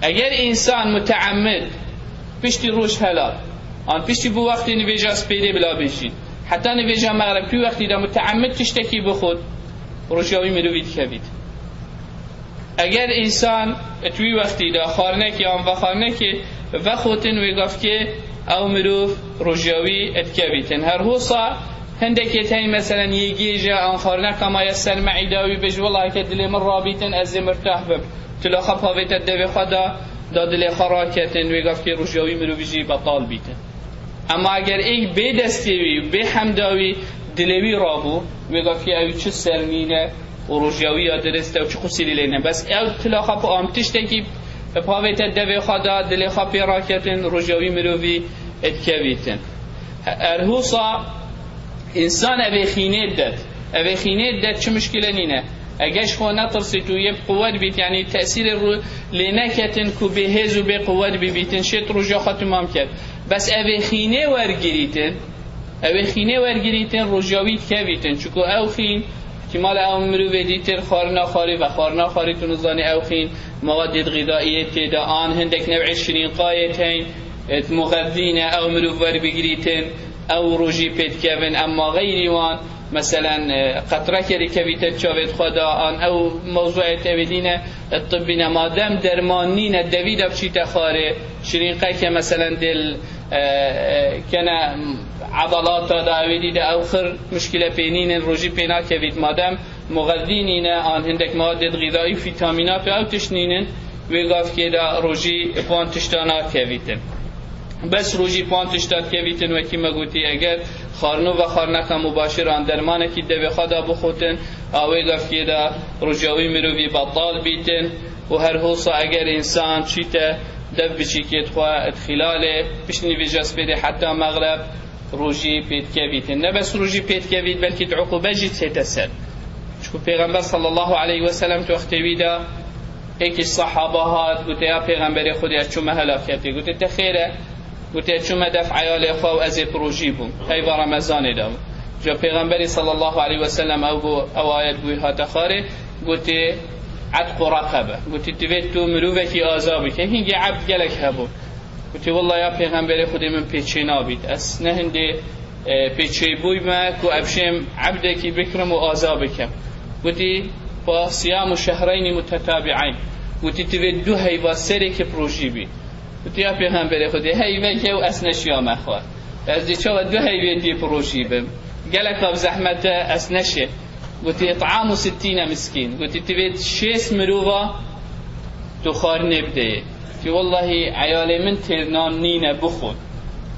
اگر انسان متعمد پشتی روش هلا آن پشتی بو وقتی نویجا سپیده بلا بشین حتی نویجا مغرب توی وقتی دا متعمد تشتکی بخود روشیاوی مروید کبید. اگر انسان توی وقتی دا خارنکی آن و خارنکی و خودتن ویگاف که او مروف روشیاوی اتکبیتن هر حوصا هندکی تایی مثلا یگیجا آن خارنک اما یسر معیداوی بج والله که دلی من رابیتن از مرتاح بب تلاخا پاویت دوی خدا دا دلی خراکتن ویگاف که روشیاوی مروفیجی بطال بیتن. اما اگر ایک به دستیوی و به حمداوی دلوی رابو ویگاف که اوی چه سرمینه و روشیاوی یا درسته و چه خسیلی لینه بس او تلاخا پا آمتشتکی پاویت دوی خدا دلی خا پیراکتن روشیاوی مروفی اتکویتن. ارهوصا انسان اوی خینه داد چه مشکل نینه اگرش خو نترسی تو یه قوت بیت یعنی تأثیر رو لینکتن کو بهز و به قوت بیتن شت روجا خاتمام کرد بس اوی خینه ورگریتن روجاوی کویتن چکو او خین که مال او مروی دیتر خارنا خاری تونزانی او خین مواد غذائیه تیدا آن هندک نوع شرین قایت هین مغذینه او مروی ور بگریتن او روجی پیت کون اما غیری وان مثلا قطره کری کویتت چاوید خدا آن او موضوع تبدینه الطبینه مادام درمانینه دوید اب چی تخاره شرین قای که مثلا دل کنه عضلات دا اویدی دا او خر مشکل پینین روجی پینا کوید مادام مغذینینه آن هندک مواد غذایی فیتامینات او تشنینن ویگاف که دا روجی پان تشتانا کویتن بس روجی پان تشتاد کویتن و کی مگوتی اگر خارنو و خارنک مباشر آن درمانه که دوی خدا بخوتن آوی گفت که دا روجاوی مروی بطال بیتن و هر حوصا اگر انسان چیتا دو بچی که ادخواه خلاله پشنی بجاس بده حتی مغرب روجی پید کویتن نه بس روجی پید کوید بلکه عقوبه جید سیتسر چکو پیغمبر صلی الله علیه و سلم تو اختوی دا ایک صحابه هات گوته یا پیغمبر خودی از چومه هلاکتی گوته تخیره گوته چومه دفع عیال خواه و ازی پروژی بوم هیوا رمضان دام جا پیغمبری صلی الله علیه و سلم او آیت بوی هات خاره گوته عتق رقبه گوته توید تو مروفه کی آزابی که هنگی عبد گلک هبو گوته والله یا پیغمبر خودی من پیچه نابید از نه هنده پیچه بوی ما کو ابشم عبده کی بکرم و آزابی کم گوته با صيام شهرين متتابعين گوتی توید دو هیوا سری که پروژی بی گوتی یا پیغمبر خودی هیوا که و اسنشیا مخواه از دیچا دو هیوا دی پروژی بم گلک اب زحمت اسنشه گوتی اطعام 60 مسکین گوتی توید 6 مروفا تو خار نبده که والله عیال من ترنان نینه بخون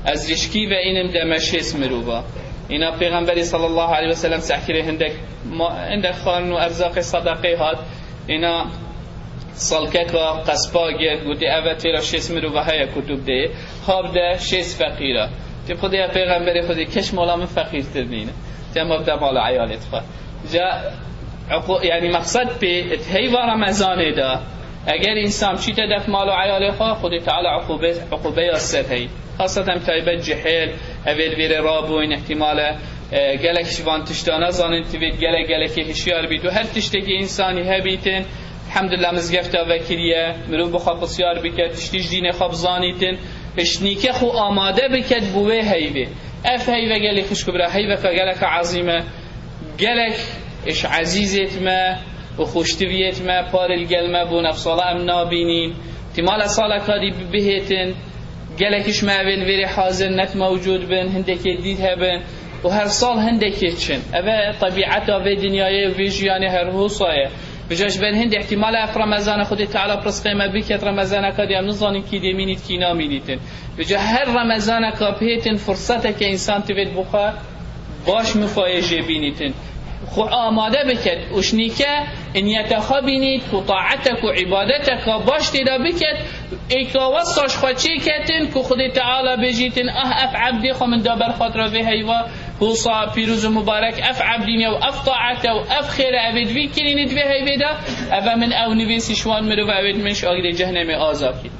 از رشکی و اینم دم 6 مروفا اینا پیغمبری صلی الله علیه و سلم سحکره هندک خان و ارزاق صدقه هات اینا سالکه کا قصبا گرد گوتی اوه تیرا 6 مروفه های کتب ده خواب ده 6 فقیره تیب خودی پیغمبری خودی کش مولا من فقیر ترنینه تیم ابدا مال عیالت خواه جا یعنی مقصد به هیوا رمضان ده اگر انسان چی تدف مال و عیال خواه خودی تعالی عقوبه یاسر هی خاصتا تایبت جحیل اویل ویر رابوین احتمال گلک شوان تشتانه زانن تبید گلک هشیار بید و هر تشتکی انسانی هبیتن الحمدلله مزگفتا وکریه مرو بخواه بسیار بکد تشتیش دین خواب زانیتن اشنیکه خو آماده بکد بوه هیوه اف هیوه گلی خوش کبره هیوه که گلک عظیمه گلک اش عزیزت ما و خوشتویت ما پار الگلمه بو نفصاله ام نابینین تمال سالک هادی بهتن گلکش معول ویری حاضر نت موجود بن هندک دید هبن و هر سال هندک چن اوه طبیعت و دنیای و جیان هر حوصایه بجاش بن هند احتمال اف رمضان خود تعالی پرس قیمه بکت رمضان کدی هم نزانید کی دمینید کی نامینیدن بجا هر رمضان کاپیتن فرصته که انسان توید بخواه باش مفایجه بینیتن خو آماده بکد اشنیکه انیت خبینید و طاعتک و عبادتک باش تیدا بکد ایکا وستاش خوچی کتن که خود تعالی بجیتن اف عبدی خو من دابر خاطر به هیوا حوصا پیروز مبارک اف عبدین و اف طاعت و اف خیر عبد وی کرینید به هیویدا اف من او نویسی شوان مرو و عبد منش آگر جهنم آزاد کید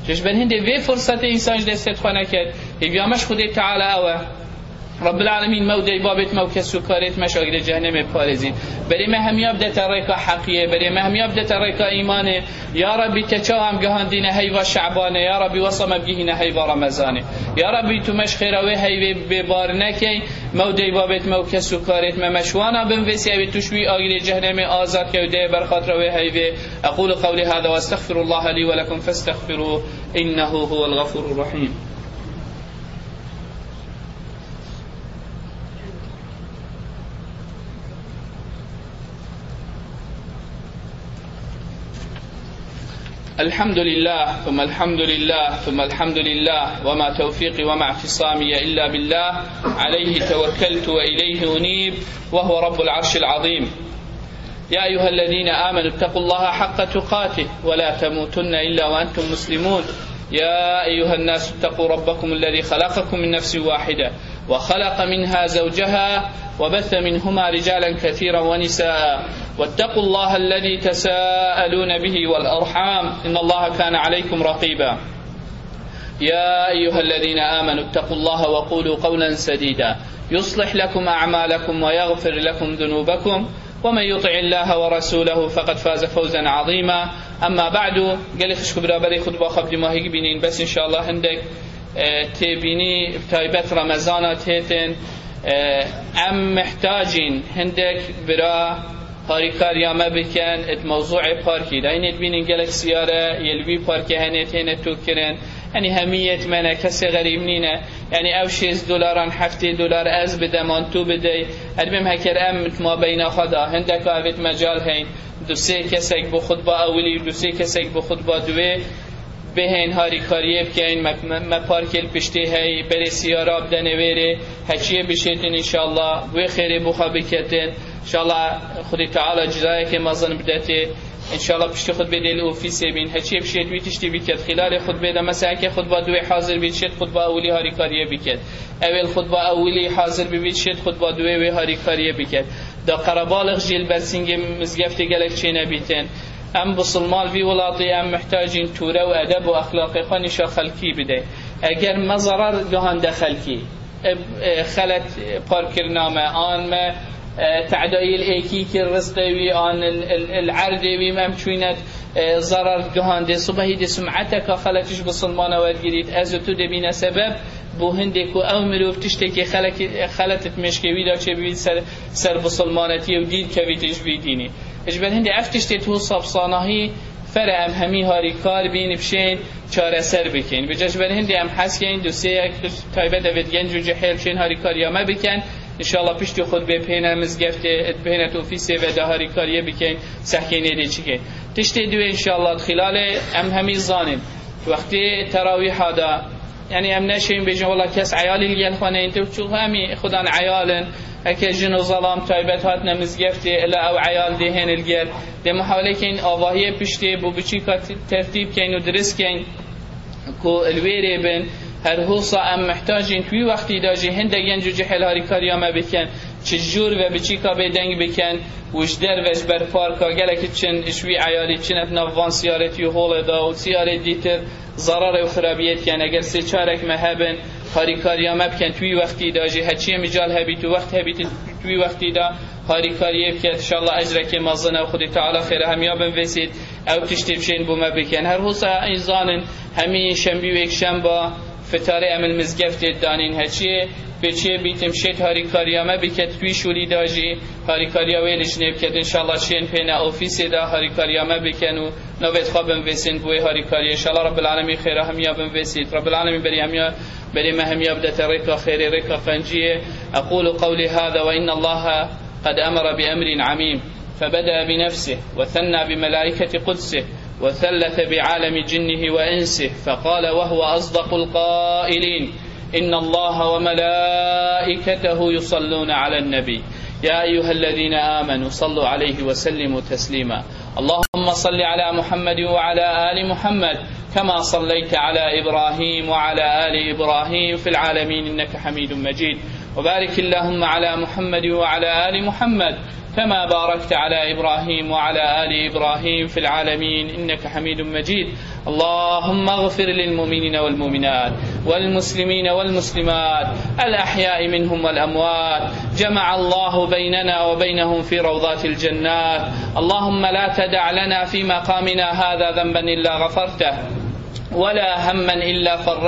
چش بر هنده وی فرصت انسان دستت خانه کرد هیویامش خود تعالی اوه رب العالمين مودي بابت موكس وكاريت مش أجل جهنم بارزين بري ما هم يبدأ تريكا حقية بري ما هم يبدأ تريكا إيمانه يا ربي تشاهم جهاندينا هيوا شعبانه يا ربي وصم بجيهنا هيوا رمضانه يا ربي تمش خيروي هيوا ببارنكي مودي بابت موكس وكاريت ما مشوانا بنفسي أبي تشوي أجل جهنم آزاد كودي برخاطر هيوا أقول قولي هذا واستغفر الله لي ولكم فاستغفروه إنه هو الغفور الرحيم. الحمد لله ثم الحمد لله ثم الحمد لله وما توفيقي وما اعتصامي إلا بالله عليه توكلت وإليه أنيب وهو رب العرش العظيم. يا أيها الذين آمنوا اتقوا الله حق تقاته ولا تموتن إلا وأنتم مسلمون. يا أيها الناس اتقوا ربكم الذي خلقكم من نفس واحدة وخلق منها زوجها وبث منهما رجالا كثيرا ونساء واتقوا الله الذي تساءلون به والأرحام إن الله كان عليكم رقيبا. يا أيها الذين آمنوا اتقوا الله وقولوا قولا سديدا يصلح لكم أعمالكم ويغفر لكم ذنوبكم ومن يطع الله ورسوله فقد فاز فوزا عظيما. أما بعد قال خشكو برابري خطبة خبر ما هيك بينين بس إن شاء الله عندك تبيني بتايبت رمضان تهتن ام محتاجين هندك برا هاريكار يا ما بكن موضوع باركي لين تبينين قالك سيارة يلوي باركي هنت هنا توكرن يعني همية منا كسي غريب نينا يعني او $6 $7 از بدمان تو بدي المهم هكر ام ما بين خدا هندك اوت مجال هين دوسي كسك بخطبة اولي دوسي كسك بخطبة دوي بهن هاری کاریه بکن ما پارکل پشتی هی بری سیارا بدنه ویره هچیه بشیدن انشاءالله و خیری بخوا بکتن انشاءالله خودی تعالی جزایه که مازن بدته انشاءالله پشتی خود بده الاوفیسی بین هچیه بشید وی تشتی بکت خلال خود بده مثلا که خود با دوی حاضر بید شد خود با اولی هاری کاریه بکت اول خود با اولی حاضر بید شد خود با دوی هاری کاریه بکت دا قربالغ جیل برسینگ مزگفتی گلک چه نبیتن ام بسلمان في ولاطي ام محتاجين تورا وادب واخلاق خانشا خلقي بده اگر ما ضرر جهان دخلكي خلت باركرنامه آن ما تعدایل ایکی که رزقی آن العرضی وی ممچوینت ضرر جهان ده صبحی ده سمعتك خلتش بسلمان ورگیرید از تو دبینه سبب بو هندکو او مروف تشتکی خلتت مشکوی دا چه بید سر بسلمانتی و دید کویتش بیدینی اجبر هندی افتشتی تو صبصانهی فرم همی هاری کار بین بشین چاره سر بکن بجاش بر هندی هم حس که این دوسته یک تایبه دوید گنج و جحیل چین هاری کار یا ما بکن انشاءالله پشتی خود به پینه مزگفته بینه توفیسه و ده هاری کاریه بکن سحکینه دی چکن تشتی دو انشاءالله خلال همی زانن وقتی تراویح دا يعني ام نشين بيجي والله كاس عيالي اللي يلخونه انت وشو همي خدان عيالن هكا جن ظلام تايبت هاتنا مزگفته الا او عيال دهن الجل ده محاوله كين اواهيه پشته بو بچي ترتيب كين ودرس كين كو الويري بن هر هوصا ام محتاجين توي وقتي داجي هند گنج جحل هاري كاريا ما بكن چجور و بچي کا بدنگ بكن وجدر وش بر پارکا گلک چن شوي عيالي چنت نوان سيارتي هول دا و سياره ديتر ضرر و خرابیت کن اگر سه چارک مهبن هاری کاریا مبکن توی وقتی داجی هچی مجال هبی تو وقت هبی توی وقتی دا هاری کاریه بکن انشاءالله اجرک مازنه و خودی تعالی خیره همیا بنویسید او تشتی بشین بوم بکن هر حوصا اینزانن همی شنبی و یک شنبا فتاره عمل مزگفت دانین هچیه بچه بیتم شد هاری کاریا مبکت توی شولی داجی هاری کاریا ویلش نبکت انشاءالله شین پینه اوفیسی دا هاری کاریا مبکن و نوید خوابم ویسین بوی هاری کاری انشاءالله رب العالمین خیره همیا بنویسید رب العالمین بری ما همیا بدت رکا خیر رکا فنجیه اقول قولي هذا وإن الله قد أمر بأمر عميم فبدأ بنفسه وثنى بملائكة قدسه وثلث بعالم جنه وإنسه فقال وهو أصدق القائلين إن الله وملائكته يصلون على النبي يا أيها الذين آمنوا صلوا عليه وسلموا تسليما اللهم صل على محمد وعلى آل محمد كما صليت على إبراهيم وعلى آل إبراهيم في العالمين إنك حميد مجيد وبارك اللهم على محمد وعلى آل محمد كما باركت على إبراهيم وعلى آل إبراهيم في العالمين إنك حميد مجيد. اللهم اغفر للمؤمنين والمؤمنات والمسلمين والمسلمات الأحياء منهم والأموات. جمع الله بيننا وبينهم في روضات الجنات. اللهم لا تدع لنا في مقامنا هذا ذنبا إلا غفرته ولا هما إلا فرجته